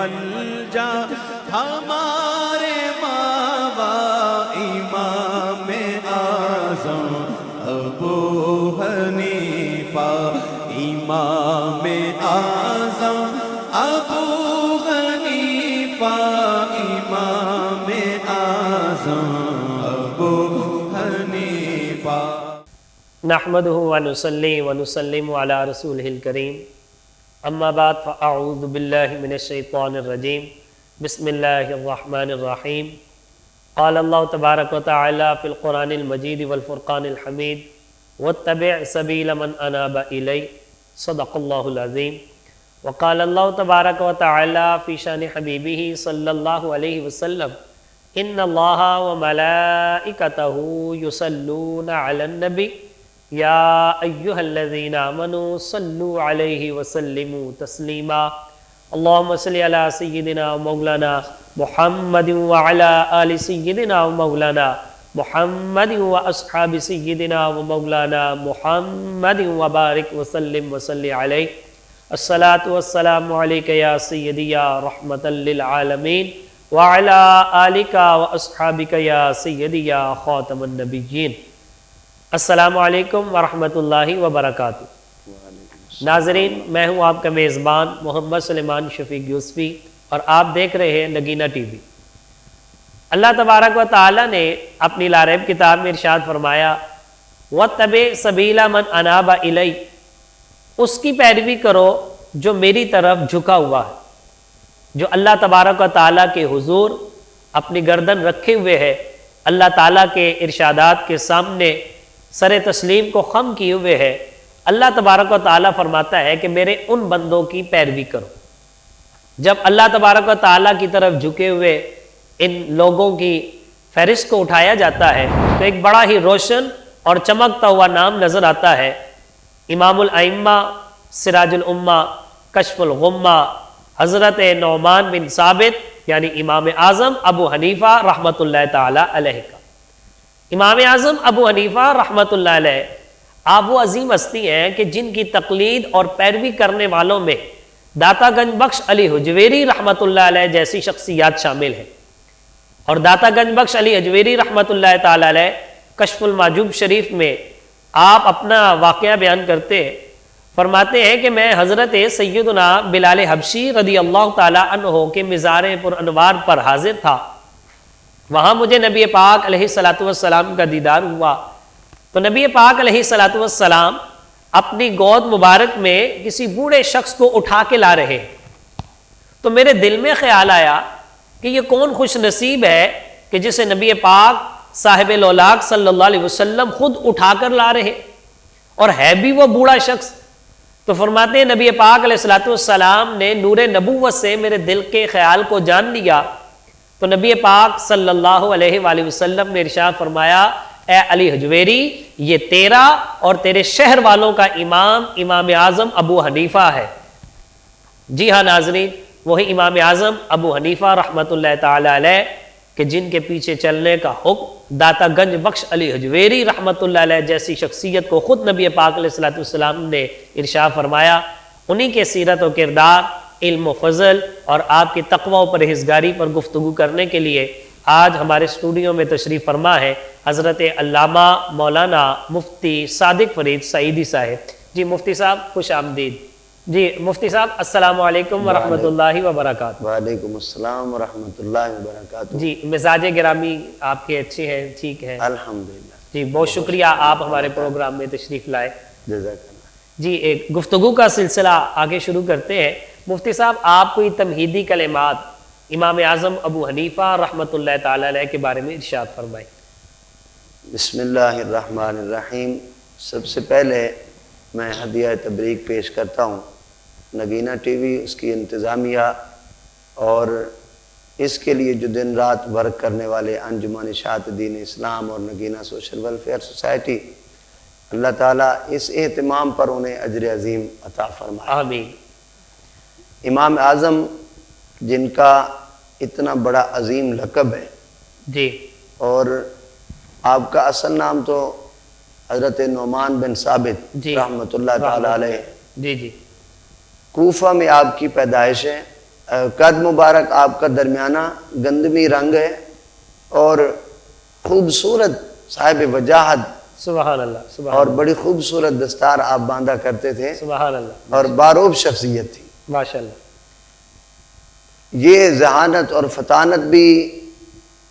ملجا ہمارے ماوا امام اعظم ابو حنیفہ امام اعظم ابو حنیفہ امام اعظم ابو حنیفہ نحمدہ ونصلی ونسلم علی رسولہ الکریم اما بعد فاعوذ باللہ من الشیطان الرجیم بسم اللہ الرحمن الرحیم قال اللہ تبارک و تعالی فی القرآن المجید والفرقان الحمید واتبع سبیل من اناب الی صدق اللہ العظیم وقال اللہ تبارک و تعالی فی شان حبیبہ صلی اللہ علیہ وسلم ان اللہ وملائکتہ یصلون علی النبی یا ایہا الذین آمنوا صلوا علیہ وسلموا تسلیما اللہم صلی علی سیدنا و مولانا محمد وعلی آل سیدنا و مولانا محمد و اصحاب سیدنا و مولانا محمد وبارک وسلم وصلی علیہ الصلاة والسلام علیکہ یا سیدی یا رحمتا للعالمین وعلی آلکہ و اصحابکہ یا سیدی یا خاتم النبیین۔ السلام علیکم ورحمۃ اللہ وبرکاتہ۔ ناظرین، میں ہوں آپ کا میزبان محمد سلیمان شفیق یوسفی اور آپ دیکھ رہے ہیں نگینہ ٹی وی۔ اللہ تبارک و تعالی نے اپنی لاریب کتاب میں ارشاد فرمایا وَاتَّبِعْ سَبِيلَ مَنْ أَنَابَ إِلَيَّ، اس کی پیروی کرو جو میری طرف جھکا ہوا ہے، جو اللہ تبارک و تعالیٰ کے حضور اپنی گردن رکھے ہوئے ہے، اللہ تعالیٰ کے ارشادات کے سامنے سر تسلیم کو خم کیے ہوئے ہے۔ اللہ تبارک و تعالیٰ فرماتا ہے کہ میرے ان بندوں کی پیروی کرو۔ جب اللہ تبارک و تعالیٰ کی طرف جھکے ہوئے ان لوگوں کی فہرست کو اٹھایا جاتا ہے تو ایک بڑا ہی روشن اور چمکتا ہوا نام نظر آتا ہے، امام الائمہ سراج الامہ کشف الغمہ حضرت نعمان بن ثابت یعنی امام اعظم ابو حنیفہ رحمۃ اللہ تعالی علیہ کا۔ امام اعظم ابو حنیفہ رحمۃ اللہ علیہ آپ وہ عظیم ہستی ہیں کہ جن کی تقلید اور پیروی کرنے والوں میں داتا گنج بخش علی حجویری رحمۃ اللہ علیہ جیسی شخصیات شامل ہیں، اور داتا گنج بخش علی حجویری رحمۃ اللہ تعالی علیہ کشف المعجوب شریف میں آپ اپنا واقعہ بیان کرتے ہیں، فرماتے ہیں کہ میں حضرت سیدنا بلال حبشی رضی اللہ تعالی عنہ کے مزار پر انوار پر حاضر تھا۔ وہاں مجھے نبی پاک علیہ السلام کا دیدار ہوا تو نبی پاک علیہ السلام اپنی گود مبارک میں کسی بوڑھے شخص کو اٹھا کے لا رہے ہیں، تو میرے دل میں خیال آیا کہ یہ کون خوش نصیب ہے کہ جسے نبی پاک صاحب لولاک صلی اللہ علیہ وسلم خود اٹھا کر لا رہے اور ہے بھی وہ بوڑھا شخص۔ تو فرماتے ہیں نبی پاک علیہ السلام نے نور نبوت سے میرے دل کے خیال کو جان لیا، تو نبی پاک صلی اللہ علیہ وآلہ وسلم نے ارشاد فرمایا اے علی حجویری، یہ تیرا اور تیرے شہر والوں کا امام اعظم ابو حنیفہ ہے۔ جی ہاں ناظرین، وہی امام اعظم ابو حنیفہ رحمۃ اللہ تعالی علیہ کہ جن کے پیچھے چلنے کا حکم داتا گنج بخش علی حجویری رحمۃ اللہ علیہ جیسی شخصیت کو خود نبی پاک علیہ السلام نے ارشاد فرمایا، انہی کے سیرت و کردار، علم و فضل اور آپ کی تقوی و پرہیزگاری پر گفتگو کرنے کے لیے آج ہمارے اسٹوڈیو میں تشریف فرما ہے حضرت علامہ مولانا مفتی صادق فرید سعیدی صاحب۔ جی مفتی صاحب خوش آمدید۔ جی مفتی صاحب السلام علیکم ورحمۃ اللہ وبرکاتہ۔ وعلیکم السلام ورحمۃ اللہ وبرکاتہ۔ جی مزاج گرامی آپ کے اچھے ہیں؟ ٹھیک ہے الحمدللہ۔ جی بہت شکریہ آپ ہمارے پروگرام میں تشریف لائے۔ جزاک اللہ۔ جی ایک گفتگو کا سلسلہ آگے شروع کرتے ہیں۔ مفتی صاحب آپ کوئی تمہیدی کلمات امام اعظم ابو حنیفہ رحمۃ اللہ تعالی علیہ کے بارے میں ارشاد فرمائیں۔ بسم اللہ الرحمن الرحیم۔ سب سے پہلے میں ہدیہ تبریک پیش کرتا ہوں نگینہ ٹی وی، اس کی انتظامیہ اور اس کے لیے جو دن رات ورک کرنے والے انجمن اشاعت دین اسلام اور نگینہ سوشل ویلفیئر سوسائٹی، اللہ تعالیٰ اس اہتمام پر انہیں اجر عظیم عطا فرمائے۔ آمین۔ امام اعظم جن کا اتنا بڑا عظیم لقب ہے جی، اور آپ کا اصل نام تو حضرت نعمان بن ثابت جی رحمۃ اللہ تعالی علیہ، جی جی کوفہ میں آپ کی پیدائش ہے قد مبارک آپ کا درمیانہ گندمی رنگ ہے اور خوبصورت صاحب وجاہت سبحان اللہ سبحان اور بڑی خوبصورت دستار آپ باندھا کرتے تھے سبحان اللہ اور باروب شخصیت تھی. ماشاء اللہ. یہ ذہانت اور فطانت بھی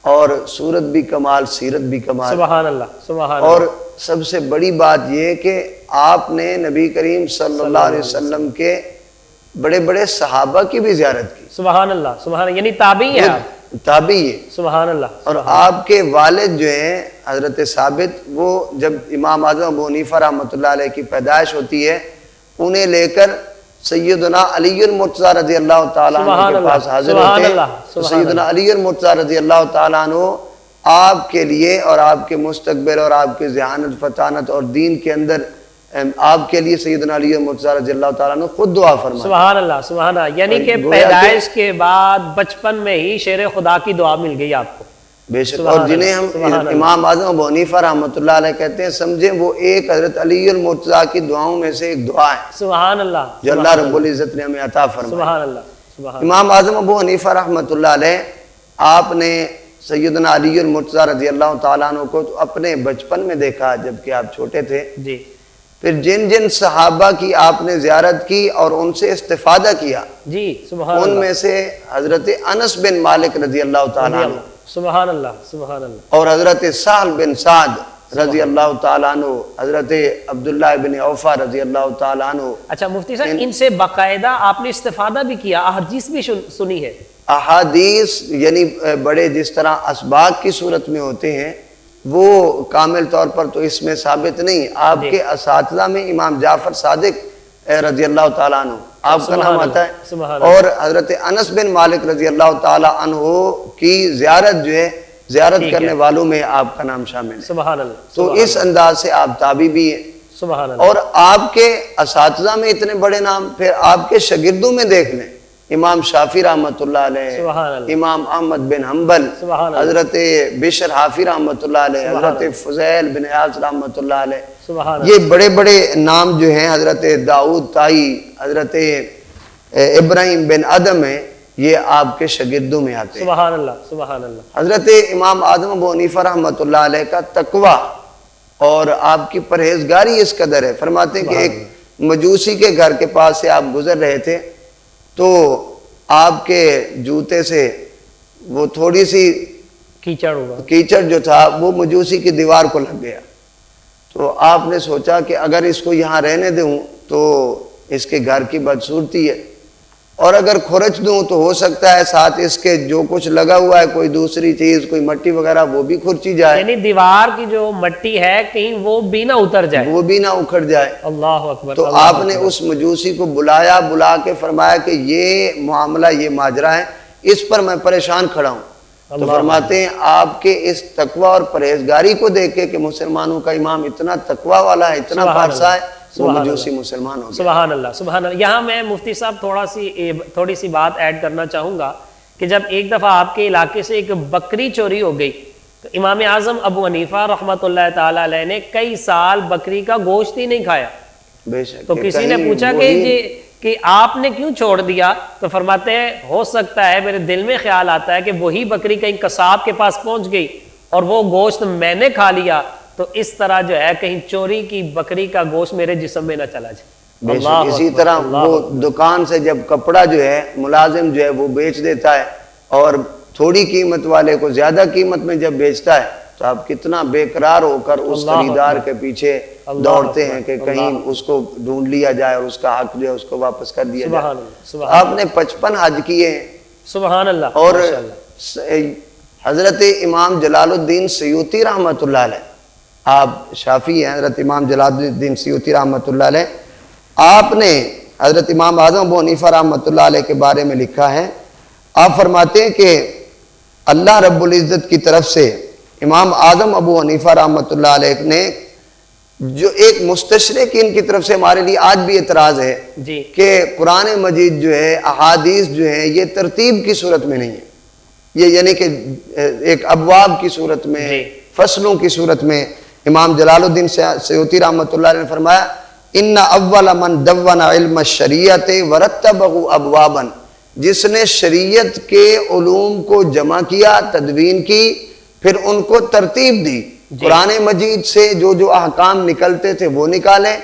اور صورت بھی کمال، سیرت بھی کمال. سبحان اللہ سبحان اور اللہ. سب سے بڑی بات یہ کہ آپ نے نبی کریم صلی اللہ علیہ وسلم کے بڑے بڑے صحابہ کی بھی زیارت کی. سبحان اللہ سبحان اللہ. یعنی تابعی ہے آپ. تابعی ہے. سبحان اللہ. اور آپ کے والد جو ہیں حضرت ثابت، وہ جب امام اعظم ابو حنیفہ رحمۃ اللہ علیہ کی پیدائش ہوتی ہے انہیں لے کر سیدنا علی المرتضیٰ رضی اللہ تعالیٰ عنہ کے پاس حاضر ہوتے ہیں. تو سیدنا علی المرتضیٰ رضی اللہ تعالیٰ عنہ آپ کے لیے اور آپ کے مستقبل اور آپ کے ذہانت فطانت اور دین کے اندر آپ کے لیے سیدنا علی المرتضیٰ رضی اللہ تعالیٰ عنہ خود دعا فرمائے. سبحان اللہ سبحان اللہ. یعنی کہ پیدائش کے بعد بچپن میں ہی شیر خدا کی دعا مل گئی آپ کو. بے شک. اور جنہیں ہم امام اعظم ابو حنیفہ رحمۃ اللہ علیہ کہتے ہیں، سمجھیں وہ ایک حضرت علی المرتضیٰ کی دعاؤں میں سے ایک دعا ہے. سبحان اللہ. جو اللہ رب العزت نے ہمیں عطا فرمایا. سبحان اللہ سبحان. امام اعظم ابو حنیفہ رحمۃ اللہ علیہ آپ نے سیدنا علی المرتضیٰ رضی اللہ تعالیٰ عنہ کو اپنے بچپن میں دیکھا جبکہ آپ چھوٹے تھے. جی. پھر جن جن صحابہ کی آپ نے زیارت کی اور ان سے استفادہ کیا، جی سبحان ان اللہ. میں سے حضرت انس بن مالک رضی اللہ تعالیٰ عنہ سبحان اللہ سبحان اللہ. اور حضرت سہل بن سعد رضی اللہ تعالیٰ عنہ، حضرت عبداللہ بن عوفہ رضی اللہ تعالیٰ عنہ. اچھا مفتی صاحب، ان سے باقاعدہ آپ نے استفادہ بھی کیا، احادیث بھی سنی ہے؟ احادیث یعنی بڑے جس طرح اسباق کی صورت میں ہوتے ہیں وہ کامل طور پر تو اس میں ثابت نہیں. آپ کے اساتذہ میں امام جعفر صادق رضی اللہ تعالیٰ عنہ آپ کا نام آتا ہے، اور حضرت انس بن مالک رضی اللہ تعالیٰ عنہ کی زیارت جو ہے زیارت کرنے والوں میں آپ کا نام شامل ہے. سبحان اللہ. تو اس انداز سے آپ تابعی بھی ہیں. سبحان اللہ. اور آپ کے اساتذہ میں اتنے بڑے نام، پھر آپ کے شاگردوں میں دیکھ لیں، امام شافعی رحمۃ اللہ علیہ، امام احمد بن حنبل، حضرت بشر حافی رحمۃ اللہ علیہ، حضرت فضیل بن عیاض رحمۃ اللہ علیہ، یہ بڑے بڑے نام جو ہیں، حضرت داؤد طائی، حضرت ابراہیم بن ادم ہیں، یہ آپ کے شاگردوں میں آتے ہیں. سبحان اللہ سبحان اللہ. حضرت امام اعظم ابو حنیفہ رحمۃ اللہ علیہ کا تقوی اور آپ کی پرہیزگاری اس قدر ہے. فرماتے ہیں کہ ایک مجوسی کے گھر کے پاس سے آپ گزر رہے تھے تو آپ کے جوتے سے وہ تھوڑی سی کیچڑ جو تھا وہ مجوسی کی دیوار کو لگ گیا. تو آپ نے سوچا کہ اگر اس کو یہاں رہنے دوں تو اس کے گھر کی بدصورتی ہے، اور اگر کھرچ دوں تو ہو سکتا ہے ساتھ اس کے جو کچھ لگا ہوا ہے کوئی دوسری چیز، کوئی مٹی وغیرہ، وہ بھی کھرچی جائے، یعنی دیوار کی جو مٹی ہے کہیں وہ بھی نہ اتر جائے، وہ بھی نہ اکھڑ جائے. اللہ اکبر. تو آپ نے اس مجوسی کو بلا کے فرمایا کہ یہ معاملہ، یہ ماجرا ہے، اس پر میں پریشان کھڑا ہوں. تو فرماتے ہیں آپ کے اس تقوی اور پرہیزگاری کو دیکھ کے کہ مسلمانوں کا امام اتنا تقوی والا ہے، اتنا پارسا ہے، وہ مجوسی مسلمان ہو گیا. سبحان اللہ سبحان اللہ. یہاں میں مفتی صاحب تھوڑی سی بات ایڈ کرنا چاہوں گا کہ جب ایک دفعہ آپ کے علاقے سے ایک بکری چوری ہو گئی تو امام اعظم ابو حنیفہ رحمۃ اللہ تعالی علیہ نے کئی سال بکری کا گوشت ہی نہیں کھایا. بے شک. تو کسی نے پوچھا کہ آپ نے کیوں چھوڑ دیا؟ تو فرماتے ہیں ہو سکتا ہے میرے دل میں خیال آتا ہے کہ وہی بکری کہیں قصاب کے پاس پہنچ گئی اور وہ گوشت میں نے کھا لیا، تو اس طرح جو ہے کہیں چوری کی بکری کا گوشت میرے جسم میں نہ چلا جائے. اسی طرح وہ دکان سے جب کپڑا جو ہے ملازم جو ہے وہ بیچ دیتا ہے اور تھوڑی قیمت والے کو زیادہ قیمت میں جب بیچتا ہے تو آپ کتنا بے قرار ہو کر اس خریدار کے پیچھے دوڑتے ہیں کہ کہیں اس کو ڈھونڈ لیا جائے اور اس کا حق جو ہے اس کو واپس کر دیا جائے. آپ نے 55 حج کیے ہیں. سبحان اللہ. اور حضرت امام جلال الدین سیوطی رحمۃ اللہ علیہ، آپ شافعی ہیں، حضرت امام جلال الدین سیوطی رحمۃ اللہ علیہ، آپ نے حضرت امام اعظم ابو حنیفہ رحمۃ اللہ علیہ کے بارے میں لکھا ہے. آپ فرماتے ہیں کہ اللہ رب العزت کی طرف سے امام اعظم ابو حنیفہ رحمۃ اللہ علیہ نے جو ایک مستشرق ان کی طرف سے ہمارے لیے آج بھی اعتراض ہے کہ قرآن مجید جو ہے، احادیث جو ہیں، یہ ترتیب کی صورت میں نہیں ہے، یہ یعنی کہ ایک ابواب کی صورت میں، فصلوں کی صورت میں. امام جلال الدین سیوطی رحمۃ اللہ علیہ نے فرمایا ان اول من دون علم الشریعت ورتبہ ابوابا، جس نے شریعت کے علوم کو جمع کیا، تدوین کی، پھر ان کو ترتیب دی۔ قرآن مجید سے جو احکام نکلتے تھے وہ نکالے،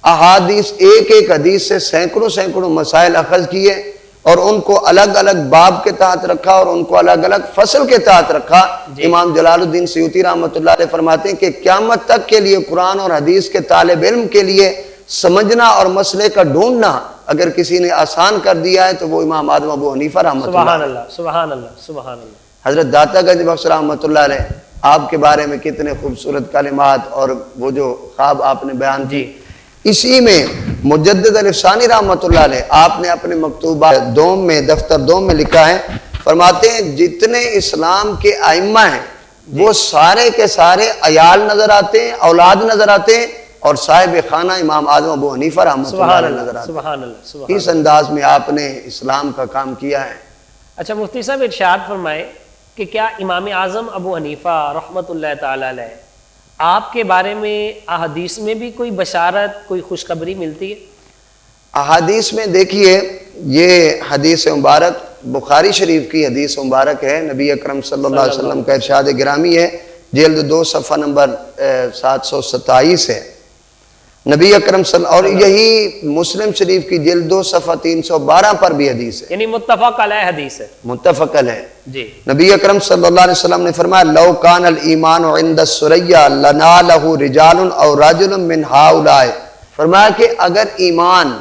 احادیث ایک ایک حدیث سے سینکڑوں مسائل اخذ کیے اور ان کو الگ الگ باب کے تحت رکھا اور ان کو الگ الگ فصل کے تحت رکھا۔ امام جلال الدین سیوطی رحمۃ اللہ علیہ فرماتے ہیں کہ قیامت تک کے لیے قرآن اور حدیث کے طالب علم کے لیے سمجھنا اور مسئلے کا ڈھونڈنا اگر کسی نے آسان کر دیا ہے تو وہ امام اعظم ابو حنیفہ رحمۃ اللہ علیہ۔ سبحان اللہ سبحان اللہ۔ حضرت داتا گنج بخش رحمۃ اللہ علیہ آپ کے بارے میں کتنے خوبصورت کلمات اور وہ جو خواب آپ نے بیان کی، اسی میں مجدد الف ثانی رحمۃ اللہ علیہ آپ نے اپنے مکتوبات دوم میں دفتر دوم میں لکھا ہے، فرماتے ہیں جتنے اسلام کے ائمہ ہیں وہ سارے کے سارے عیال نظر آتے ہیں، اولاد نظر آتے ہیں، اور صاحب خانہ امام اعظم ابو حنیفہ رحمۃ اللہ علیہ نظر آتے ہیں۔ اس انداز میں آپ نے اسلام کا کام کیا ہے۔ اچھا مفتی صاحب ارشاد فرمائے کہ کیا امام اعظم ابو حنیفہ رحمۃ اللہ تعالی علیہ آپ کے بارے میں احادیث میں بھی کوئی بشارت، کوئی خوشخبری ملتی ہے؟ احادیث میں دیکھیے، یہ حدیث مبارک بخاری شریف کی حدیث مبارک ہے، نبی اکرم صلی اللہ علیہ وسلم کا ارشاد گرامی ہے، جلد 2 صفحہ نمبر 727 ہے۔ نبی اکرم صلی اور یہی مسلم شریف کی جلد 2 صفحہ 312 پر بھی حدیث ہے، یعنی متفق علیہ حدیث ہے، متفق علیہ۔ جی نبی اکرم صلی اللہ علیہ وسلم نے فرمایا لو کان الایمان عند الثریا لنالہ رجال او رجل من ہؤلاء، فرمایا کہ اگر ایمان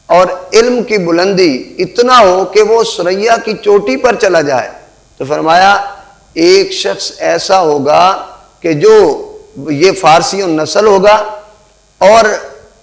اور علم کی بلندی اتنا ہو کہ وہ ثریا کی چوٹی پر چلا جائے، تو فرمایا ایک شخص ایسا ہوگا کہ جو یہ فارسی نسل ہوگا اور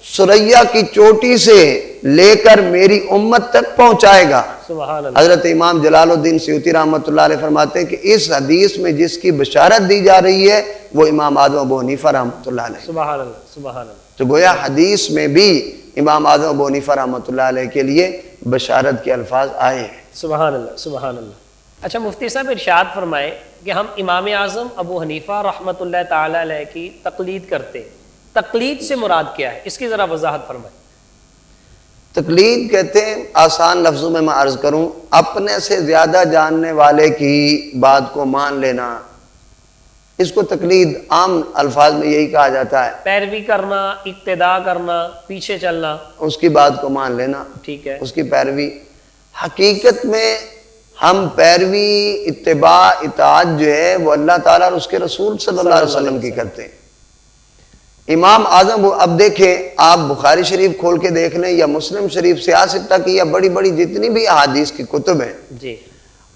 ثریا کی چوٹی سے لے کر میری امت تک پہنچائے گا۔ سبحان اللہ۔ حضرت امام جلال الدین سیوطی رحمۃ اللہ علیہ فرماتے ہیں کہ اس حدیث میں جس کی بشارت دی جا رہی ہے وہ امام اعظم ابو حنیفہ رحمۃ اللہ علیہ۔ سبحان اللہ سبحان اللہ۔ تو گویا حدیث میں بھی امام اعظم ابو حنیفہ رحمۃ اللہ علیہ کے لیے بشارت کے الفاظ آئے ہیں۔ سبحان اللہ سبحان اللہ۔ اچھا مفتی صاحب ارشاد فرمائے کہ ہم امام اعظم ابو حنیفہ رحمۃ اللہ تعالی علیہ کی تقلید کرتے ہیں، تقلید سے مراد کیا ہے، اس کی ذرا وضاحت فرمائیں۔ تقلید کہتے ہیں، آسان لفظوں میں عرض کروں، اپنے سے زیادہ جاننے والے کی بات کو مان لینا، اس کو تقلید عام الفاظ میں یہی کہا جاتا ہے۔ پیروی کرنا، اقتداء کرنا، پیچھے چلنا، اس کی بات کو مان لینا، ٹھیک ہے، اس کی پیروی۔ حقیقت میں ہم پیروی، اتباع، اطاعت جو ہے وہ اللہ تعالیٰ اور اس کے رسول صلی اللہ علیہ وسلم کی کرتے ہیں۔ امام اعظم، اب دیکھیں آپ بخاری شریف کھول کے دیکھ لیں یا مسلم شریف، سیاست کی یا بڑی بڑی جتنی بھی احادیث کی کتب ہیں جی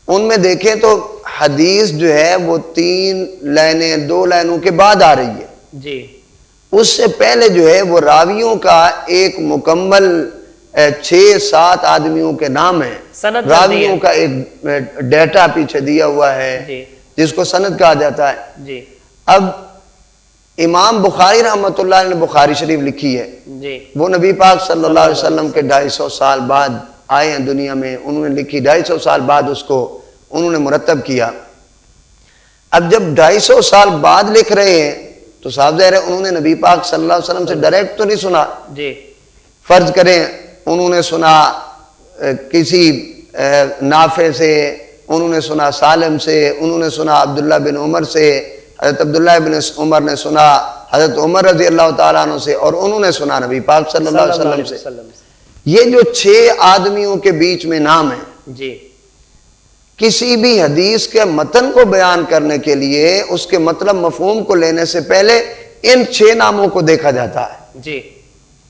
ان میں دیکھیں تو حدیث جو ہے وہ 3 لائنیں 2 لائنوں کے بعد آ رہی ہے، جی اس سے پہلے جو ہے وہ راویوں کا ایک مکمل 6-7 آدمیوں کے نام ہیں، راویوں کا ایک ڈیٹا پیچھے دیا ہوا ہے جس کو سند کہا جاتا ہے۔ جی اب امام بخاری رحمۃ اللہ نے بخاری شریف لکھی ہے، جی وہ نبی پاک صلی اللہ علیہ وسلم کے 250 سال بعد آئے ہیں دنیا میں، انہوں نے لکھی، 250 سال بعد اس کو انہوں نے مرتب کیا۔ اب جب 250 سال بعد لکھ رہے ہیں تو صاحب ظاہر ہے انہوں نے نبی پاک صلی اللہ علیہ وسلم سے ڈائریکٹ تو نہیں سنا، جی فرض کریں انہوں نے سنا کسی نافع سے، انہوں نے سنا سالم سے، انہوں نے سنا عبداللہ بن عمر سے، حضرت عبداللہ بن عمر نے سنا حضرت عمر رضی اللہ تعالیٰ عنہ سے، اور انہوں نے سنا نبی پاک صلی اللہ علیہ وسلم سے۔ یہ جو 6 آدمیوں کے بیچ میں نام ہیں، جی کسی بھی حدیث کے متن کو بیان کرنے کے لیے اس کے مطلب مفہوم کو لینے سے پہلے ان 6 ناموں کو دیکھا جاتا ہے۔ جی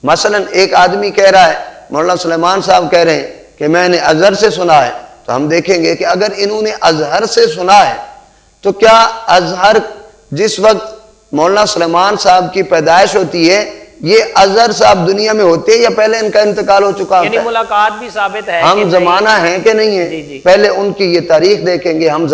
مثلا ایک آدمی کہہ رہا ہے، مولانا سلیمان صاحب کہہ رہے ہیں کہ میں نے ازہر سے سنا ہے، تو ہم دیکھیں گے کہ اگر انہوں نے ازہر سے سنا ہے تو کیا ازہر جس وقت مولانا سلیمان صاحب کی پیدائش ہوتی ہے یہ ازہر صاحب دنیا میں ہوتے یا پہلے ان کا انتقال ہو چکا ہوتا یعنی ہے؟ ملاقات بھی ثابت ہے، ہم زمانہ ہیں کہ نہیں جی ہے؟ جی پہلے ان کی یہ تاریخ دیکھیں گے، ہم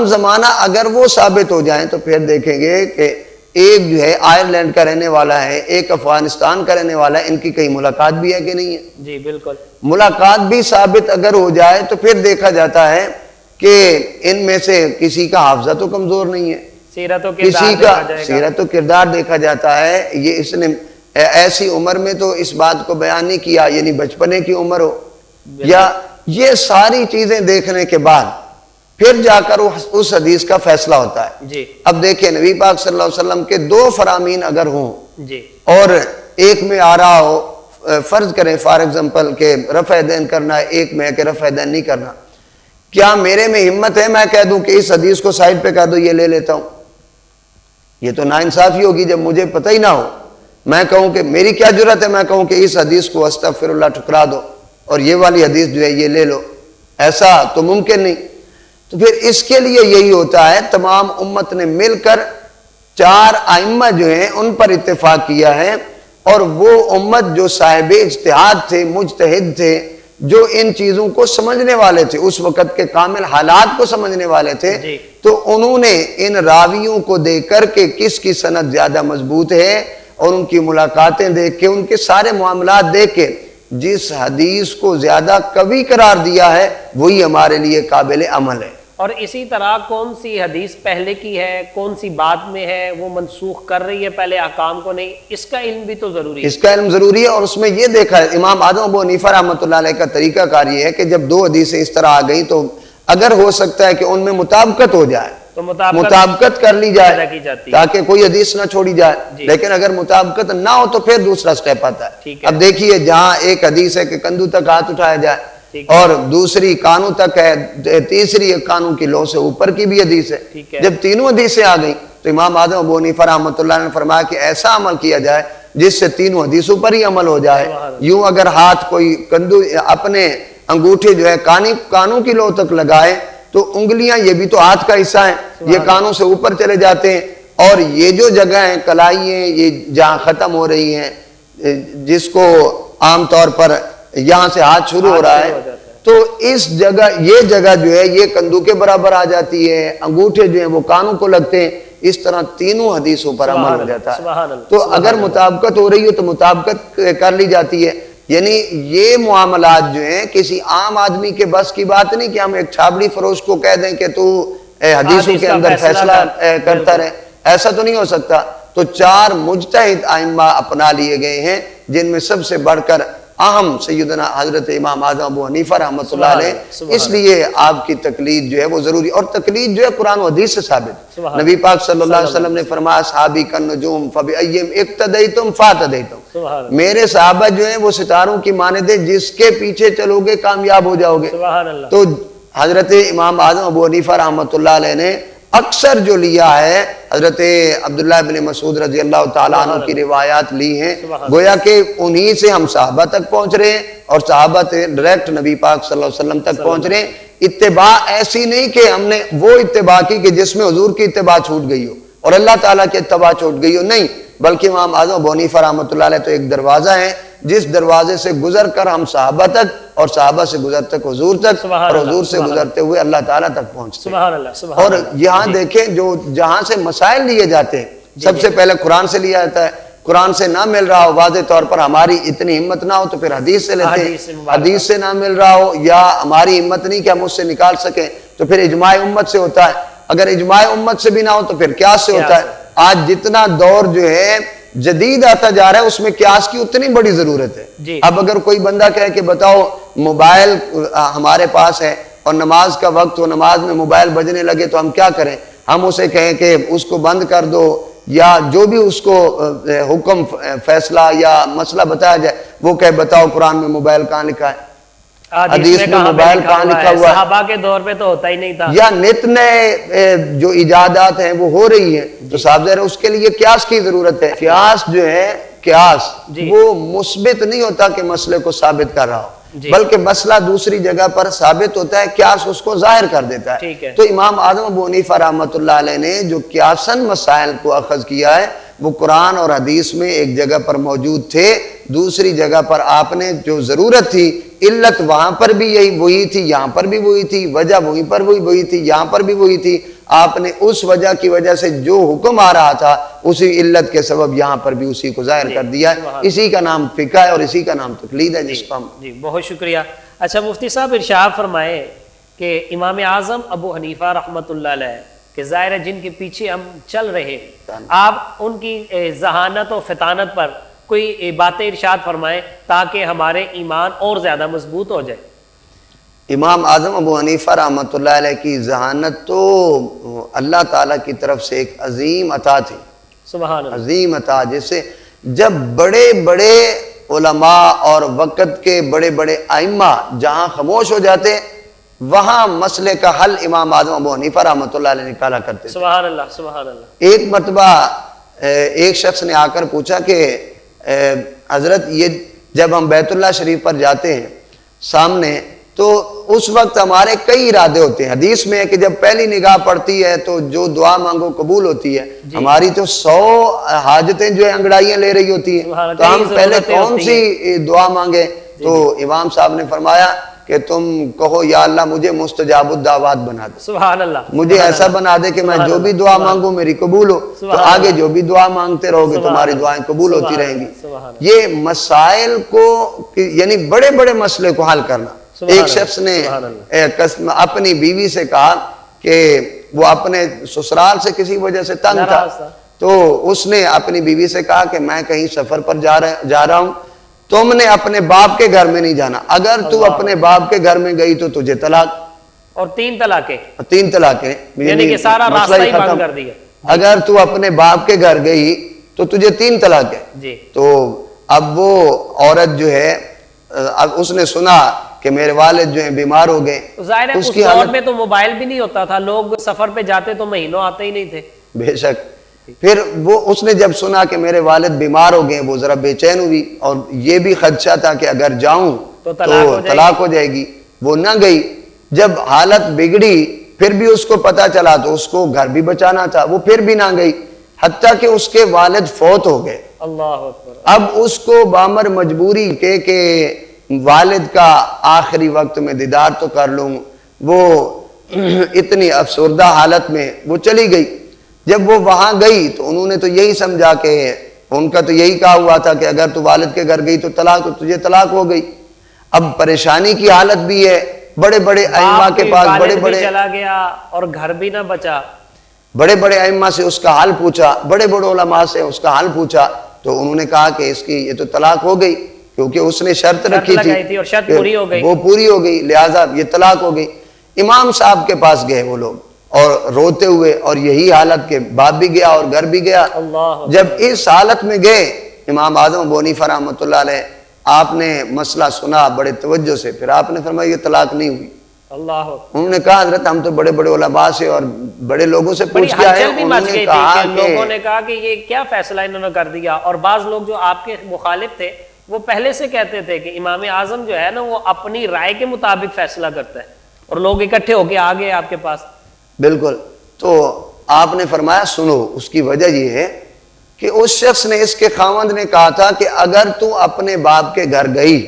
زمانہ اگر وہ ثابت ہو جائیں تو پھر دیکھیں گے کہ ایک جو ہے آئرلینڈ کا رہنے والا ہے، ایک افغانستان کا رہنے والا ہے، ان کی کہیں ملاقات بھی ہے کہ نہیں ہے؟ جی بالکل۔ ملاقات بھی ثابت اگر ہو جائے تو پھر دیکھا جاتا ہے کہ ان میں سے کسی کا حافظہ تو کمزور نہیں ہے، سیرت و کسی کردار کا دیکھا جائے گا۔ سیرت و کردار دیکھا جاتا ہے، یہ اس نے ایسی عمر میں تو اس بات کو بیان نہیں کیا، یعنی بچپنے کی عمر ہو، یا یہ ساری چیزیں دیکھنے کے بعد پھر جا کر اس حدیث کا فیصلہ ہوتا ہے جی اب دیکھیں نبی پاک صلی اللہ علیہ وسلم کے 2 فرامین اگر ہوں جی اور ایک میں آ رہا ہو، فرض کریں فار ایگزامپل کہ رفع دین کرنا ہے، ایک میں ہے کہ رفع دین نہیں کرنا، کیا میرے میں ہمت ہے میں کہہ دوں کہ اس حدیث کو سائڈ پہ کہہ دو یہ لے لیتا ہوں؟ یہ تو ناانصافی ہوگی جب مجھے پتہ ہی نہ ہو، میں کہوں کہ میری کیا جرت ہے میں کہوں کہ اس حدیث کو استغفر اللہ ٹھکرا دو اور یہ والی حدیث جو ہے یہ لے لو، ایسا تو ممکن نہیں۔ تو پھر اس کے لیے یہی ہوتا ہے تمام امت نے مل کر 4 ائمہ جو ہیں ان پر اتفاق کیا ہے، اور وہ امت جو صاحب اجتہاد تھے، مجتہد تھے، جو ان چیزوں کو سمجھنے والے تھے، اس وقت کے کامل حالات کو سمجھنے والے تھے، تو انہوں نے ان راویوں کو دیکھ کر کہ کس کی سند زیادہ مضبوط ہے اور ان کی ملاقاتیں دیکھ کے ان کے سارے معاملات دیکھ کے جس حدیث کو زیادہ قوی قرار دیا ہے وہی ہمارے لیے قابل عمل ہے۔ اور اسی طرح کون سی حدیث پہلے کی ہے، کون سی بعد میں ہے، وہ منسوخ کر رہی ہے پہلے احکام کو نہیں، اس کا علم بھی تو ضروری ہے۔ اس کا علم ضروری ہے، اور اس میں یہ دیکھا ہے امام اعظم ابو حنیفہ رحمۃ اللہ علیہ کا طریقہ کار یہ ہے کہ جب 2 حدیثیں اس طرح آ گئی تو اگر ہو سکتا ہے کہ ان میں مطابقت ہو جائے تو مطابقت کر لی جائے کی جاتی ہے تاکہ کوئی حدیث نہ چھوڑی جائے، لیکن اگر مطابقت نہ ہو تو پھر دوسرا سٹیپ آتا ہے۔ اب دیکھیے جہاں ایک حدیث ہے کہ کندھوں تک ہاتھ اٹھایا جائے اور دوسری کانوں تک ہے، تیسری کانوں کی لو سے اوپر کی بھی حدیث ہے، جب تینوں حدیثیں آ گئیں تو امام اعظم ابو حنیفہ رحمۃ اللہ نے فرمایا کہ ایسا عمل کیا جائے جس سے تینوں حدیثوں پر ہی عمل ہو جائے۔ یوں اگر ہاتھ کوئی کندھوں اپنے انگوٹھے جو ہے کانوں کی لو تک لگائے تو انگلیاں یہ بھی تو ہاتھ کا حصہ ہیں، یہ کانوں سے اوپر چلے جاتے ہیں، اور یہ جو جگہ ہیں کلائی ہیں یہ جہاں ختم ہو رہی ہیں، جس کو عام طور پر یہاں سے ہاتھ شروع ہو رہا ہے تو اس جگہ یہ جگہ جو ہے یہ کندھوں کے برابر آ جاتی ہے، انگوٹھے جو ہیں وہ کانوں کو لگتے ہیں، اس طرح تینوں حدیثوں پر عمل ہو جاتا ہے۔ تو اگر مطابقت ہو رہی ہو تو مطابقت کر لی جاتی ہے، یعنی یہ معاملات جو ہیں کسی عام آدمی کے بس کی بات نہیں کہ ہم ایک چھابڑی فروش کو کہہ دیں کہ تو حدیثوں کے اندر فیصلہ کرتا رہے، ایسا تو نہیں ہو سکتا۔ تو 4 مجتہد ائمہ اپنا لیے گئے ہیں جن میں سب سے بڑھ کر اہم سیدنا حضرت امام اعظم ابو حنیفہ رحمۃ اللہ علیہ، اس لیے آپ کی تقلید جو ہے وہ ضروری، اور تقلید جو ہے قرآن و حدیث سے ثابت۔ نبی پاک صلی اللہ علیہ وسلم نے فرمایا اصحابی کالنجوم فبأیہم اقتدیتم فاہتدیتم، میرے صحابہ جو ہیں وہ ستاروں کی مانند ہیں، جس کے پیچھے چلو گے کامیاب ہو جاؤ گے۔ تو حضرت امام اعظم ابو حنیفہ رحمۃ اللہ علیہ نے اکثر جو لیا ہے حضرت عبداللہ بن مسعود رضی اللہ تعالیٰ عنہ کی روایات لی ہیں، گویا کہ انہی سے ہم صحابہ تک پہنچ رہے ہیں اور صحابہ ڈائریکٹ نبی پاک صلی اللہ علیہ وسلم تک پہنچ رہے ہیں۔ اتباع ایسی نہیں کہ ہم نے وہ اتباع کی کہ جس میں حضور کی اتباع چھوٹ گئی ہو اور اللہ تعالیٰ کی اتباع چھوٹ گئی ہو، نہیں، بلکہ امام اعظم ابو حنیفہ رحمۃ اللہ علیہ تو ایک دروازہ ہے جس دروازے سے گزر کر ہم صحابہ تک اور صحابہ سے گزر تک حضور تک اور حضور سے گزرتے ہوئے اللہ تعالیٰ تک پہنچتے ہیں۔ اور یہاں دیکھیں جو جہاں سے مسائل لیے جاتے ہیں سب سے پہلے قرآن سے لیا جاتا ہے، قرآن سے نہ مل رہا ہو واضح طور پر ہماری اتنی ہمت نہ ہو تو پھر حدیث سے لیتے ہیں، حدیث سے نہ مل رہا ہو یا ہماری ہمت نہیں کہ ہم اس سے نکال سکیں تو پھر اجماع امت سے ہوتا ہے، اگر اجماع امت سے بھی نہ ہو تو پھر قیاس سے ہوتا ہے۔ آج جتنا دور جو ہے جدید آتا جا رہا ہے اس میں قیاس کی اتنی بڑی ضرورت ہے۔ اب اگر کوئی بندہ کہے کہ بتاؤ موبائل ہمارے پاس ہے اور نماز کا وقت ہو، نماز میں موبائل بجنے لگے تو ہم کیا کریں؟ ہم اسے کہیں کہ اس کو بند کر دو یا جو بھی اس کو حکم فیصلہ یا مسئلہ بتایا جائے وہ کہے بتاؤ قرآن میں موبائل کہاں لکھا ہے، حدیث میں موبائل کہاں لکھا ہوا ہے؟ صحابہ کے دور پہ تو ہوتا ہی نہیں تھا، یا نت نئے جو ایجادات ہیں وہ ہو رہی ہیں تو صاحب ظاہر اس کے لیے قیاس کی ضرورت ہے۔ قیاس جو ہے قیاس وہ مثبت نہیں ہوتا کہ مسئلے کو ثابت کر رہا ہو، بلکہ مسئلہ دوسری جگہ پر ثابت ہوتا ہے، قیاس اس کو ظاہر کر دیتا ہے۔ تو امام اعظم ابو حنیفہ رحمۃ اللہ علیہ نے جو قیاساً مسائل کو اخذ کیا ہے وہ قرآن اور حدیث میں ایک جگہ پر موجود تھے، دوسری جگہ پر آپ نے جو ضرورت تھی، علت وہاں پر بھی وہی تھی، یہاں پر بھی وہی تھی، وجہ وہیں پر وہی تھی، یہاں پر بھی وہی تھی، آپ نے اس وجہ کی وجہ سے جو حکم آ رہا تھا اسی علت کے سبب یہاں پر بھی اسی کو ظاہر کر دیا ہے۔ اسی کا نام فقہ ہے اور اسی کا نام تقلید ہے جس کو ہم بہت شکریہ۔ اچھا مفتی صاحب ارشاد فرمائیں کہ امام اعظم ابو حنیفہ رحمۃ اللہ علیہ کہ ظاہر ہے جن کے پیچھے ہم چل رہے ہیں، آپ ان کی ذہانت و فطانت پر کوئی باتیں ارشاد فرمائیں تاکہ ہمارے ایمان اور زیادہ مضبوط ہو جائے۔ امام اعظم ابو حنیفہ رحمۃ اللہ علیہ کی ذہانت تو اللہ تعالیٰ کی طرف سے ایک عظیم عطا تھی، سبحان اللہ، عظیم عطا، جیسے جب بڑے بڑے علماء اور وقت کے بڑے بڑے ائمہ جہاں خاموش ہو جاتے وہاں مسئلے کا حل امام اعظم ابو حنیفہ رحمۃ اللہ علیہ نکالا کرتے تھے۔ سبحان اللہ، سبحان اللہ۔ ایک مرتبہ ایک شخص نے آ کر پوچھا کہ حضرت یہ جب ہم بیت اللہ شریف پر جاتے ہیں سامنے تو اس وقت ہمارے کئی ارادے ہوتے ہیں، حدیث میں ہے کہ جب پہلی نگاہ پڑتی ہے تو جو دعا مانگو قبول ہوتی ہے، ہماری تو 100 حاجتیں جو ہے انگڑائیاں لے رہی ہوتی ہیں، تو ہم پہلے کون سی دعا مانگے؟ تو امام صاحب نے فرمایا کہ تم کہو یا اللہ مجھے مستجاب الدعوات بنا دے، سبحان اللہ، مجھے ایسا بنا دے کہ میں جو بھی دعا مانگوں میری قبول ہو، تو آگے جو بھی دعا مانگتے رہو گے تمہاری دعائیں قبول ہوتی رہیں گی۔ یہ مسائل کو یعنی بڑے بڑے مسئلے کو حل کرنا۔ ایک شخص نے اپنی بیوی سے کہا کہ وہ اپنے سسرال سے کسی وجہ سے تنگ تھا، تو اس نے اپنی بیوی سے کہا کہ میں کہیں سفر پر جا رہا ہوں، تم نے اپنے باپ کے گھر میں نہیں جانا، اگر تو اپنے باپ کے گھر میں گئی تو تجھے طلاق، اور 3 طلاقیں، 3 طلاقیں، یعنی کہ سارا راستہ ہی بند کر دیا۔ اگر تو اپنے باپ کے گھر گئی تو تجھے 3 طلاق ہے۔ جی۔ تو اب وہ عورت جو ہے اب اس نے سنا کہ میرے والد جو ہیں بیمار ہو گئے، ظاہر ہے اس دور میں تو موبائل بھی نہیں ہوتا تھا، لوگ سفر پہ جاتے تو مہینوں آتے ہی نہیں تھے۔ بے شک۔ پھر وہ اس نے جب سنا کہ میرے والد بیمار ہو گئے وہ ذرا بے چین ہوئی، اور یہ بھی خدشہ تھا کہ اگر جاؤں تو طلاق ہو جائے گی، وہ نہ گئی۔ جب حالت بگڑی پھر بھی اس کو پتا چلا تو اس کو گھر بھی بچانا تھا، وہ پھر بھی نہ گئی، حتیٰ کہ اس کے والد فوت ہو گئے۔ اللہ اکبر۔ اب اس کو بامر مجبوری کہ والد کا آخری وقت میں دیدار تو کر لوں، وہ اتنی افسردہ حالت میں وہ چلی گئی۔ جب وہ وہاں گئی تو انہوں نے تو یہی سمجھا کہ ان کا تو یہی کہا ہوا تھا کہ اگر تو والد کے گھر گئی تو تجھے طلاق ہو گئی۔ اب پریشانی کی حالت بھی ہے، بڑے بڑے ائمہ کے پاس بڑے چلا گیا اور گھر بھی نہ بچا، بڑے بڑے ائمہ سے اس کا حال پوچھا، بڑے بڑے علماء سے اس کا حال پوچھا، تو انہوں نے کہا کہ اس کی یہ تو طلاق ہو گئی، کیونکہ اس نے شرط رکھی تھی اور شرط پوری ہو گئی، وہ پوری ہو گئی، لہٰذا یہ طلاق ہو گئی۔ امام صاحب کے پاس گئے وہ لوگ اور روتے ہوئے، اور یہی حالت کے باپ بھی گیا اور گھر بھی گیا۔ جب اس حالت میں گئے امام اعظم ابو حنیفہ رحمۃ اللہ علیہ، آپ نے مسئلہ سنا بڑے توجہ سے، پھر آپ نے فرمایا یہ طلاق نہیں ہوئی۔ اللہ، انہوں نے کہا حضرت ہم تو بڑے بڑے علماء سے اور بڑے لوگوں سے پوچھ کے آئے، انہوں نے کہا کہ لوگوں نے کہا کہ یہ کیا فیصلہ انہوں نے کر دیا، اور بعض لوگ جو آپ کے مخالف تھے وہ پہلے سے کہتے تھے کہ امام اعظم جو ہے نا وہ اپنی رائے کے مطابق فیصلہ کرتا ہے، اور لوگ اکٹھے ہو کے آ گئے آپ کے پاس۔ بالکل۔ تو آپ نے فرمایا سنو، اس کی وجہ یہ ہے کہ اس شخص نے، اس کے خاوند نے کہا تھا کہ اگر تو اپنے باپ کے گھر گئی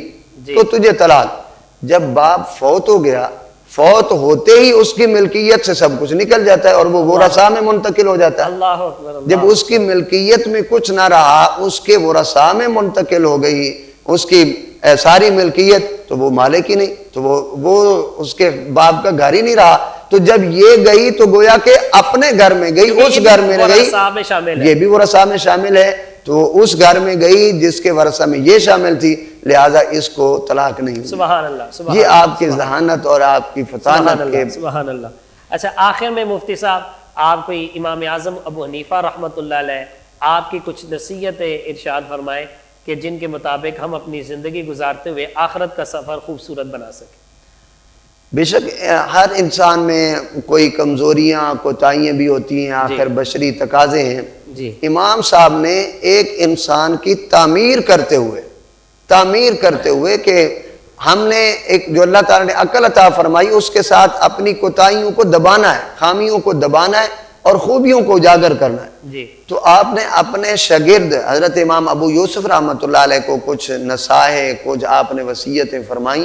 تو تجھے طلاق۔ جب باپ فوت ہو گیا، فوت ہوتے ہی اس کی ملکیت سے سب کچھ نکل جاتا ہے اور وہ ورثاء میں منتقل ہو جاتا ہے۔ اللہ اکبر۔ جب اس کی ملکیت میں کچھ نہ رہا، اس کے ورثاء میں منتقل ہو گئی اس کی ساری ملکیت، تو وہ مالک ہی نہیں، تو وہ اس کے باپ کا گھر ہی نہیں رہا۔ تو جب یہ گئی تو گویا کہ اپنے گھر میں گئی، اس گھر میں گئی، یہ بھی ورثاء میں شامل ہے، تو اس گھر میں گئی جس کے ورثہ میں یہ شامل تھی، لہذا اس کو طلاق نہیں ہوئی۔ سبحان اللہ۔ یہ آپ کی ذہانت اور آپ کی فطانت کے۔ سبحان اللہ۔ اچھا، آخر میں مفتی صاحب آپ کوئی امام اعظم ابو حنیفہ رحمۃ اللہ علیہ آپ کی کچھ نصیحتیں ارشاد فرمائیں کہ جن کے مطابق ہم اپنی زندگی گزارتے ہوئے آخرت کا سفر خوبصورت بنا سکیں۔ بے شک ہر انسان میں کوئی کمزوریاں کوتاہیاں بھی ہوتی ہیں، آخر بشری تقاضے ہیں۔ امام صاحب نے ایک انسان کی تعمیر کرتے ہوئے کہ ہم نے ایک جو اللہ تعالیٰ نے عقل عطا فرمائی اس کے ساتھ اپنی کوتاہیوں کو دبانا ہے، خامیوں کو دبانا ہے اور خوبیوں کو اجاگر کرنا ہے۔ تو آپ نے اپنے شاگرد حضرت امام ابو یوسف رحمۃ اللہ علیہ کو کچھ نصائح، کچھ آپ نے وصیتیں فرمائیں۔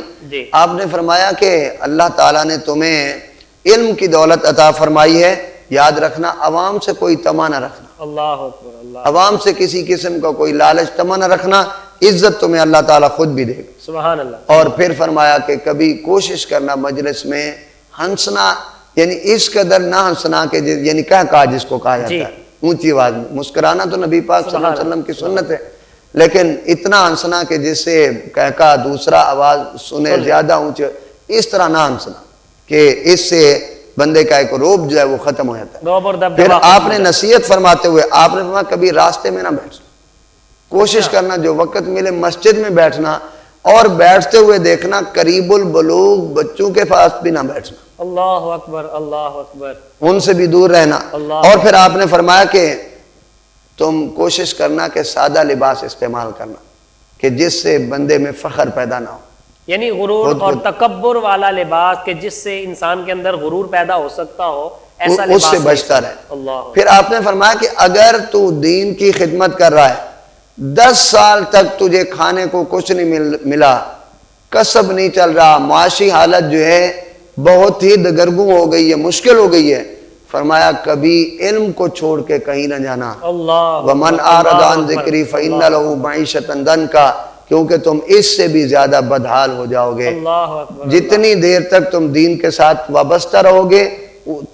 آپ نے فرمایا کہ اللہ تعالیٰ نے تمہیں علم کی دولت عطا فرمائی ہے، یاد رکھنا عوام سے کوئی طمع نہ رکھنا، اللہ اکبر، اللہ، عوام سے کسی قسم کا کوئی لالچ طمع نہ رکھنا، عزت تمہیں اللہ تعالیٰ خود بھی دے گا۔ سبحان اللہ۔ اور پھر فرمایا کہ کبھی کوشش کرنا مجلس میں ہنسنا، یعنی اس قدر نہ ہنسنا کہ یعنی کہا جس کو کہا جاتا ہے اونچی آواز میں، مسکرانا تو نبی پاک صلی اللہ علیہ وسلم کی سنت ہے، لیکن اتنا ہنسنا کہ جس سے کہا دوسرا آواز سنے زیادہ اونچے، اس طرح نہ ہنسنا کہ اس سے بندے کا ایک روب جو ہے وہ ختم ہو جاتا ہے۔ پھر آپ نے نصیحت فرماتے ہوئے آپ نے فرمایا کبھی راستے میں نہ بیٹھنا، کوشش کرنا جو وقت ملے مسجد میں بیٹھنا، اور بیٹھتے ہوئے دیکھنا قریب البلوغ بچوں کے پاس بھی نہ بیٹھنا، اللہ اکبر اللہ اکبر، ان سے بھی دور رہنا۔ اور پھر آپ نے فرمایا کہ تم کوشش کرنا کہ سادہ لباس استعمال کرنا کہ جس سے بندے میں فخر پیدا نہ ہو، یعنی غرور اور تکبر والا لباس کہ جس سے انسان کے اندر غرور پیدا ہو سکتا ہو، ایسا اس لباس سے بچتا رہے۔ اللہ۔ پھر آپ نے فرمایا کہ اگر تو دین کی خدمت کر رہا ہے، 10 سال تک تجھے کھانے کو کچھ نہیں ملا، کسب نہیں چل رہا، معاشی حالت جو ہے بہت ہی دگرگوں ہو گئی ہے، مشکل ہو گئی ہے، فرمایا کبھی علم کو چھوڑ کے کہیں نہ جانا۔ اللہ وَمَنْ أَعْرَضَ عَنْ ذِكْرِي فَإِنَّ لَهُ مَعِيشَةً ضَنْكًا، کیونکہ تم اس سے بھی زیادہ بدحال ہو جاؤ گے۔ اللہ اکبر۔ جتنی دیر تک تم دین کے ساتھ وابستہ رہو گے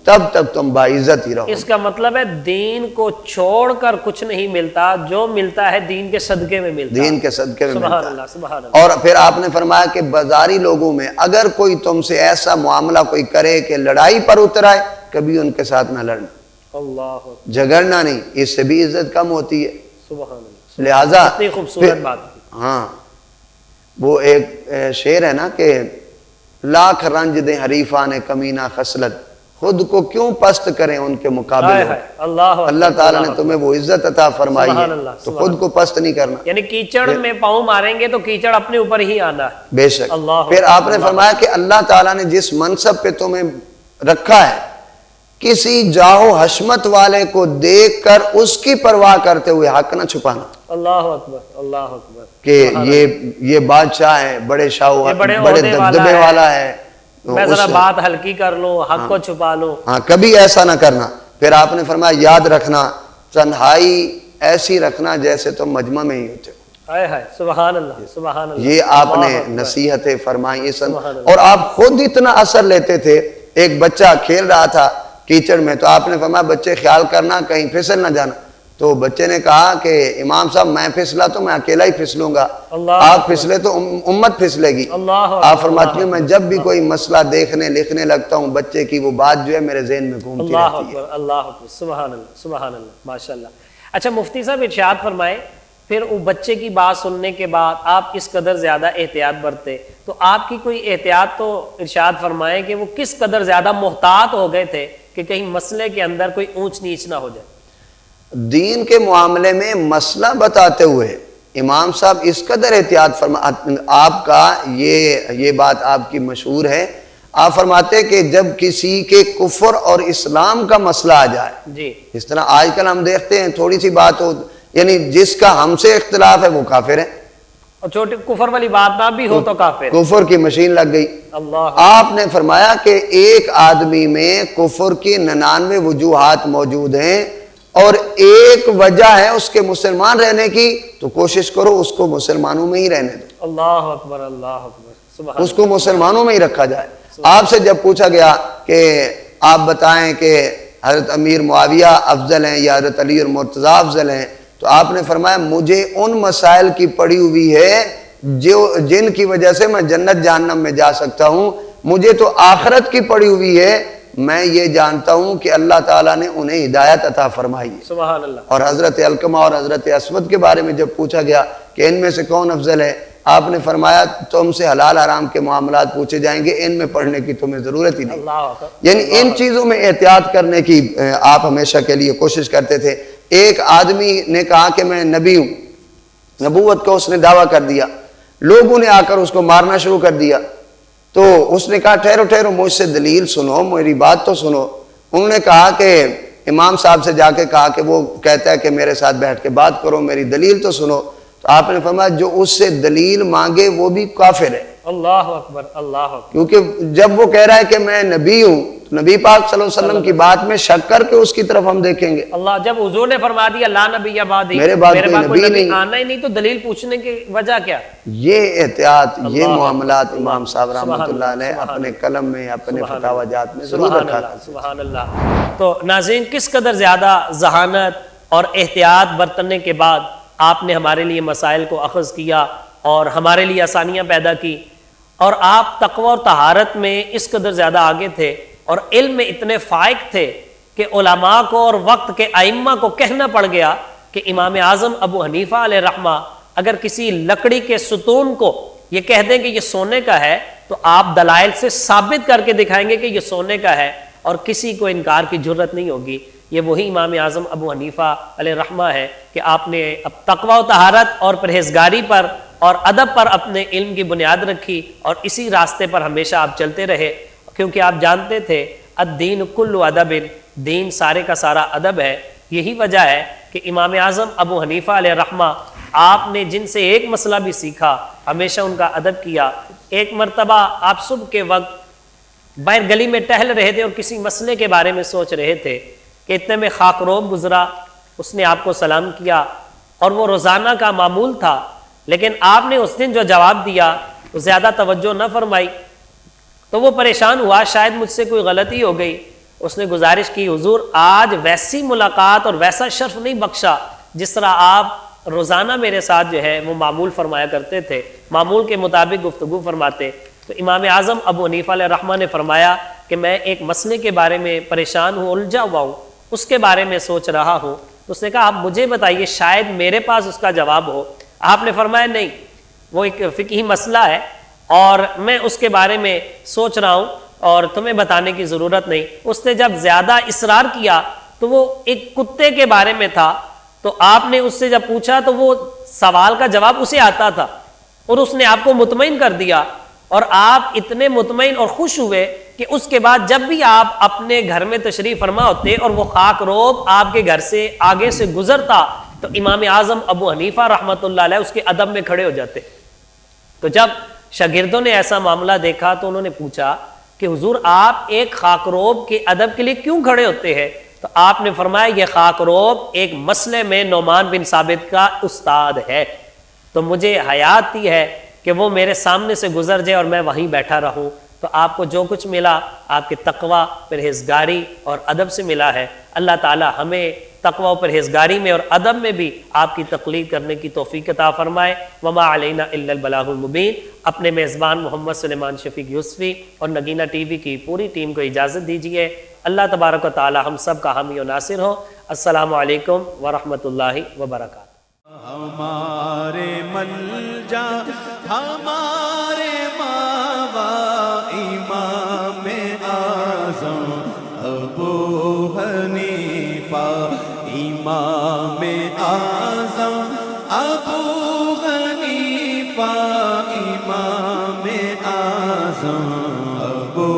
تب تک تم باعزت ہی رہو گے۔ اس کا مطلب ہے دین کو چھوڑ کر کچھ نہیں ملتا، جو ملتا ہے دین کے صدقے میں ملتا ہے، دین کے صدقے میں سبحان ملتا اللہ ہے۔ سبحان اللہ۔ اور پھر آپ نے فرمایا کہ بازاری لوگوں میں اگر کوئی تم سے ایسا معاملہ کوئی کرے کہ لڑائی پر اتر آئے، کبھی ان کے ساتھ نہ لڑنا، اللہ اکبر، جھگڑنا نہیں، اس سے بھی عزت کم ہوتی ہے۔ سبحان اللہ۔ لہٰذا اتنی خوبصورت بات ہے۔ ہاں وہ ایک شعر ہے نا کہ لاکھ رنج دیں حریفان کمینہ خصلت، خود کو کیوں پست کریں ان کے مقابلے میں۔ اللہ تعالیٰ نے تمہیں وہ عزت عطا فرمائی ہے تو خود کو پست نہیں کرنا، یعنی کیچڑ میں پاؤں ماریں گے تو کیچڑ اپنے اوپر ہی آنا ہے۔ بے شک۔ پھر آپ نے فرمایا کہ اللہ تعالیٰ نے جس منصب پہ تمہیں رکھا ہے، کسی جاہو حشمت والے کو دیکھ کر اس کی پرواہ کرتے ہوئے حق نہ چھپانا، اللہ اکبر اللہ اکبر، کہ یہ بادشاہ ہے، بڑے شاہو، بڑے دبدبے والا ہے، میں ذرا بات ہلکی کر لوں، حق کو چھپا لوں۔ ہاں کبھی ایسا نہ کرنا۔ پھر آپ نے فرمایا یاد رکھنا تنہائی ایسی رکھنا جیسے تم مجمع میں ہی ہوتے ہو۔ ہائے ہائے سبحان اللہ سبحان اللہ۔ یہ آپ نے نصیحتیں فرمائی، اور آپ خود اتنا اثر لیتے تھے۔ ایک بچہ کھیل رہا تھا کیچڑ میں تو آپ نے فرمایا بچے خیال کرنا کہیں پھسل نہ جانا، تو بچے نے کہا کہ امام صاحب میں پھسلا تو میں اکیلا ہی پھسلوں گا، آپ پھسلے تو امت پھسلے گی۔ آپ فرماتی ہیں میں جب بھی کوئی مسئلہ دیکھنے لکھنے لگتا ہوں بچے کی وہ بات جو ہے میرے ذہن میں گھومتی رہتی ہے۔ اللہ اکبر سبحان اللہ سبحان اللہ ماشاءاللہ۔ اچھا مفتی صاحب ارشاد فرمائے، پھر وہ بچے کی بات سننے کے بعد آپ اس قدر زیادہ احتیاط برتے، تو آپ کی کوئی احتیاط تو ارشاد فرمائے کہ وہ کس قدر زیادہ محتاط ہو گئے تھے کہ کہیں مسئلے کے اندر کوئی اونچ نیچ نہ ہو جائے؟ دین کے معاملے میں مسئلہ بتاتے ہوئے امام صاحب اس قدر احتیاط آپ کا یہ بات آپ کی مشہور ہے، آپ فرماتے کہ جب کسی کے کفر اور اسلام کا مسئلہ آ جائے، جی اس طرح آج کل ہم دیکھتے ہیں تھوڑی سی بات ہو، یعنی جس کا ہم سے اختلاف ہے وہ کافر ہے، اور چھوٹی کفر والی بات نہ بھی ہو تو کافر، کفر کی مشین لگ گئی۔ اللہ آپ نے فرمایا کہ ایک آدمی میں کفر کی 99 وجوہات موجود ہیں اور ایک وجہ ہے اس کے مسلمان رہنے کی، تو کوشش کرو اس کو مسلمانوں میں ہی رہنے دو، اللہ اکبر اللہ اکبر سبحان اس کو مسلمانوں میں ہی رکھا جائے۔ آپ سے جب پوچھا گیا کہ آپ بتائیں کہ حضرت امیر معاویہ افضل ہیں یا حضرت علی اور مرتضیٰ افضل ہیں، تو آپ نے فرمایا مجھے ان مسائل کی پڑی ہوئی ہے جن کی وجہ سے میں جنت جہنم میں جا سکتا ہوں، مجھے تو آخرت کی پڑی ہوئی ہے، میں یہ جانتا ہوں کہ اللہ تعالیٰ نے انہیں ہدایت عطا فرمائی ہے۔ سبحان اللہ۔ اور حضرت علقمہ اور حضرت اسود کے بارے میں جب پوچھا گیا کہ ان میں سے کون افضل ہے، آپ نے فرمایا تم سے حلال حرام کے معاملات پوچھے جائیں گے، ان میں پڑھنے کی تمہیں ضرورت ہی نہیں۔ اللہ اکبر۔ یعنی ان چیزوں میں احتیاط کرنے کی آپ ہمیشہ کے لیے کوشش کرتے تھے۔ ایک آدمی نے کہا کہ میں نبی ہوں، نبوت کا اس نے دعویٰ کر دیا، لوگوں نے آ کر اس کو مارنا شروع کر دیا، تو اس نے کہا ٹھہرو ٹھہرو مجھ سے دلیل سنو، میری بات تو سنو۔ انہوں نے کہا کہ امام صاحب سے جا کے کہا کہ وہ کہتا ہے کہ میرے ساتھ بیٹھ کے بات کرو، میری دلیل تو سنو، تو آپ نے فرمایا جو اس سے دلیل مانگے وہ بھی کافر ہے، اللہ اکبر اللہ اکبر۔ کیونکہ جب وہ کہہ رہا ہے کہ میں نبی ہوں، تو نبی پاک صلی اللہ علیہ وسلم کی بات میں شک کر کے اس کی طرف ہم دیکھیں گے۔ اللہ جب حضور نے فرما دیا لا نبی بعدی، میرے بعد کوئی نبی نبی آنا ہی نہیں، تو دلیل پوچھنے کی وجہ کیا؟ یہ احتیاط، یہ معاملات امام صاحب رحمۃ اللہ علیہ اپنے قلم میں اپنے فتاوی جات میں ضرور رکھا تھا۔ سبحان اللہ۔ تو ناظرین کس قدر زیادہ ذہانت اور احتیاط برتنے کے بعد آپ نے ہمارے لیے مسائل کو اخذ کیا اور ہمارے لیے آسانیاں پیدا کی، اور آپ تقوی اور طہارت میں اس قدر زیادہ آگے تھے اور علم میں اتنے فائق تھے کہ علماء کو اور وقت کے ائمہ کو کہنا پڑ گیا کہ امام اعظم ابو حنیفہ علیہ رحمہ اگر کسی لکڑی کے ستون کو یہ کہہ دیں کہ یہ سونے کا ہے تو آپ دلائل سے ثابت کر کے دکھائیں گے کہ یہ سونے کا ہے اور کسی کو انکار کی جرت نہیں ہوگی۔ یہ وہی امام اعظم ابو حنیفہ علیہ رحمہ ہے کہ آپ نے اب تقوی و طہارت اور پرہیزگاری پر اور ادب پر اپنے علم کی بنیاد رکھی اور اسی راستے پر ہمیشہ آپ چلتے رہے، کیونکہ آپ جانتے تھے الدین کل ادب، دین سارے کا سارا ادب ہے۔ یہی وجہ ہے کہ امام اعظم ابو حنیفہ علیہ رحمہ آپ نے جن سے ایک مسئلہ بھی سیکھا ہمیشہ ان کا ادب کیا۔ ایک مرتبہ آپ صبح کے وقت باہر گلی میں ٹہل رہے تھے اور کسی مسئلے کے بارے میں سوچ رہے تھے کہ اتنے میں خاکروب گزرا، اس نے آپ کو سلام کیا اور وہ روزانہ کا معمول تھا، لیکن آپ نے اس دن جو جواب دیا تو زیادہ توجہ نہ فرمائی، تو وہ پریشان ہوا شاید مجھ سے کوئی غلطی ہو گئی۔ اس نے گزارش کی حضور آج ویسی ملاقات اور ویسا شرف نہیں بخشا جس طرح آپ روزانہ میرے ساتھ جو ہے وہ معمول فرمایا کرتے تھے، معمول کے مطابق گفتگو فرماتے۔ تو امام اعظم ابو حنیفہ علیہ رحمہ نے فرمایا کہ میں ایک مسئلے کے بارے میں پریشان ہوں، الجھا ہوا ہوں، اس کے بارے میں سوچ رہا ہوں۔ اس نے کہا آپ مجھے بتائیے شاید میرے پاس اس کا جواب ہو۔ آپ نے فرمایا نہیں، وہ ایک فقہی مسئلہ ہے اور میں اس کے بارے میں سوچ رہا ہوں اور تمہیں بتانے کی ضرورت نہیں۔ اس نے جب زیادہ اصرار کیا تو وہ ایک کتے کے بارے میں تھا، تو آپ نے اس سے جب پوچھا تو وہ سوال کا جواب اسے آتا تھا اور اس نے آپ کو مطمئن کر دیا، اور آپ اتنے مطمئن اور خوش ہوئے کہ اس کے بعد جب بھی آپ اپنے گھر میں تشریف فرما ہوتے اور وہ خاک روب آپ کے گھر سے آگے سے گزرتا تو امام اعظم ابو حنیفہ رحمۃ اللہ علیہ اس کے ادب میں کھڑے ہو جاتے۔ تو جب شاگردوں نے ایسا معاملہ دیکھا تو انہوں نے پوچھا کہ حضور آپ ایک خاکروب کے ادب کے لیے کیوں کھڑے ہوتے ہیں؟ تو آپ نے فرمایا یہ خاکروب ایک مسئلے میں نعمان بن ثابت کا استاد ہے، تو مجھے حیات ہی ہے کہ وہ میرے سامنے سے گزر جائے اور میں وہیں بیٹھا رہوں۔ تو آپ کو جو کچھ ملا آپ کے تقوی، پرہیزگاری اور ادب سے ملا ہے۔ اللہ تعالی ہمیں تقوی و پرہیزگاری میں اور ادب میں بھی آپ کی تقلید کرنے کی توفیق عطا فرمائے۔ وما علینا الا البلاغ المبین۔ اپنے میزبان محمد سلیمان شفیق یوسفی اور نگینہ ٹی وی کی پوری ٹیم کو اجازت دیجیے۔ اللہ تبارک و تعالی ہم سب کا حامی و ناصر ہو۔ السلام علیکم ورحمۃ اللہ وبرکاتہ۔ ہمارے ملجا ہمارے ماوا امام اعظم ابو حنیفہ، امام اعظم ابو حنیفہ، امام اعظم ابو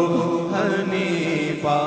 حنیفہ۔